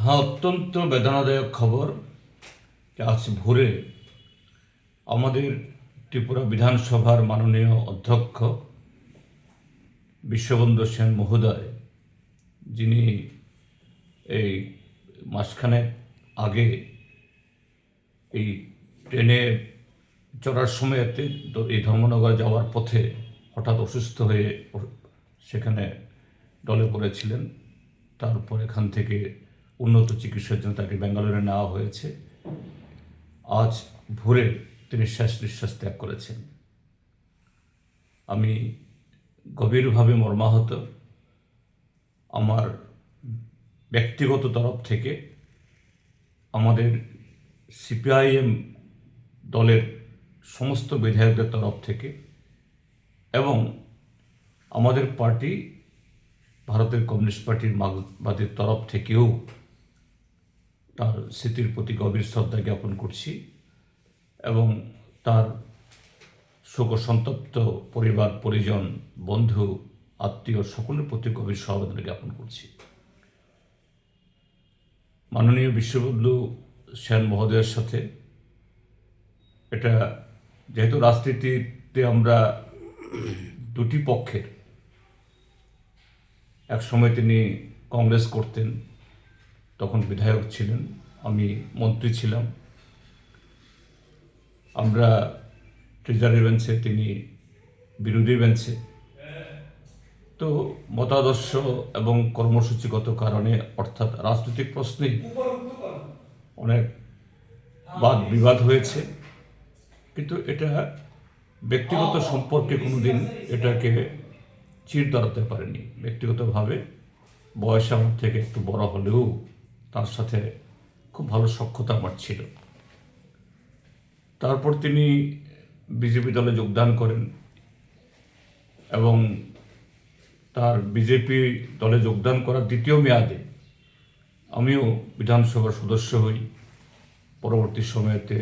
হ্যাঁ, অত্যন্ত বেদনাদায়ক খবর যে আজ ভোরে আমাদের ত্রিপুরা বিধানসভার মাননীয় অধ্যক্ষ বিশ্ববন্ধু সেন মহোদয়, যিনি এই মাসখানেক আগে এই ট্রেনে চড়ার সময়তে এই ধর্মনগর যাওয়ার পথে হঠাৎ অসুস্থ হয়ে সেখানে ডলে পড়েছিলেন। তারপর এখান থেকে উন্নত চিকিৎসার জন্য তাকে ব্যাঙ্গালোরে নেওয়া হয়েছে। আজ ভোরে তিনি শেষ নিঃশ্বাস ত্যাগ করেছেন। আমি গভীরভাবে মর্মাহত। আমার ব্যক্তিগত তরফ থেকে, আমাদের সিপিআইএম দলের সমস্ত বিধায়কদের তরফ থেকে এবং আমাদের পার্টি ভারতের কমিউনিস্ট পার্টির মার্ক্সবাদীর তরফ থেকেও তার স্মৃতির প্রতি গভীর শ্রদ্ধা জ্ঞাপন করছি এবং তার শোকসন্তপ্ত পরিবার, পরিজন, বন্ধু, আত্মীয় সকলের প্রতি গভীর সমবেদনা জ্ঞাপন করছি। মাননীয় বিশ্ববন্ধু সেন মহোদয়ের সাথে এটা, যেহেতু রাজনীতিতে আমরা দুটি পক্ষের, এক সময় তিনি কংগ্রেস করতেন, তখন বিধায়ক ছিলেন, আমি মন্ত্রী ছিলাম, আমরা ট্রেজারি বেঞ্চে, তিনি বিরোধী বেঞ্চে। তো মতাদর্শ এবং কর্মসূচিগত কারণে, অর্থাৎ রাজনৈতিক প্রশ্নে অনেক বাদ বিবাদ হয়েছে, কিন্তু এটা ব্যক্তিগত সম্পর্কে কোনোদিন এটাকে চির ধরাতে পারেনি। ব্যক্তিগতভাবে বয়স আমার থেকে একটু বড় হলেও তার সাথে খুব ভালো সখ্যতা আমার ছিল। তারপর তিনি বিজেপি দলে যোগদান করেন এবং তার বিজেপি দলে যোগদান করার দ্বিতীয় মেয়াদে আমিও বিধানসভার সদস্য হই। পরবর্তী সময়েতে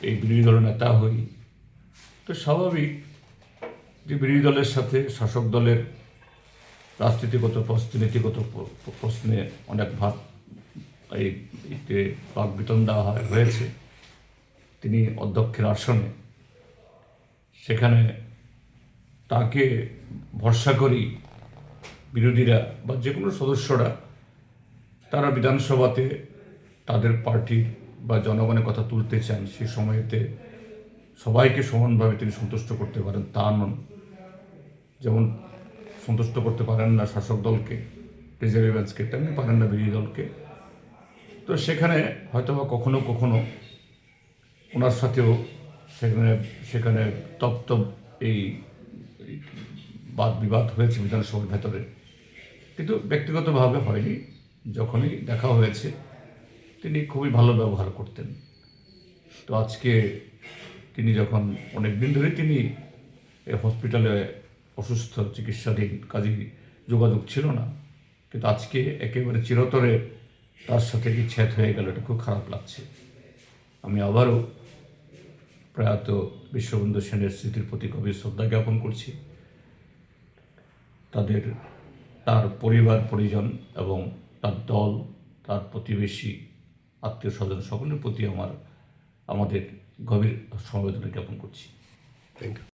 এই বিরোধী দলের নেতা হই। তো স্বাভাবিক যে বিরোধী দলের সাথে শাসক দলের রাজনীতিগত প্রশ্নে, নীতিগত প্রশ্নে অনেক বাক বিতণ্ডা হয়েছে। তিনি অধ্যক্ষের আসনে, সেখানে তাকে ভরসা করি বিরোধীরা বা যে কোনো সদস্যরা, তারা বিধানসভাতে তাদের পার্টির বা জনগণের কথা তুলতে চান। সেই সময়তে সবাইকে সমানভাবে তিনি সন্তুষ্ট করতে পারেন তা নন। যেমন সন্তুষ্ট করতে পারেন না শাসক দলকে, ট্রেজারি বেঞ্চকে, তেমনি পারেন না বিরোধী দলকে। তো সেখানে হয়তোবা কখনো কখনো ওনার সাথেও সেখানে তপ্ত এই বাদ বিবাদ হয়েছে বিধানসভার ভেতরে, কিন্তু ব্যক্তিগতভাবে হয়নি। যখনই দেখা হয়েছে তিনি খুবই ভালো ব্যবহার করতেন। তো আজকে তিনি যখন অনেক দিন ধরে তিনি হসপিটালে অসুস্থ, চিকিৎসাধীন, কাজেই যোগাযোগ ছিল না, কিন্তু আজকে একেবারে চিরতরে তার সাথে বিচ্ছেদ হয়ে গেল। এটা খুব খারাপ লাগছে। আমি আবারও প্রয়াত বিশ্ববন্ধু সেনের স্মৃতির প্রতি গভীর শ্রদ্ধা জ্ঞাপন করছি। তার পরিবার, পরিজন এবং তার দল, তার প্রতিবেশী, আত্মীয় স্বজন সকলের প্রতি আমাদের গভীর সমবেদনা জ্ঞাপন করছি। Thank you.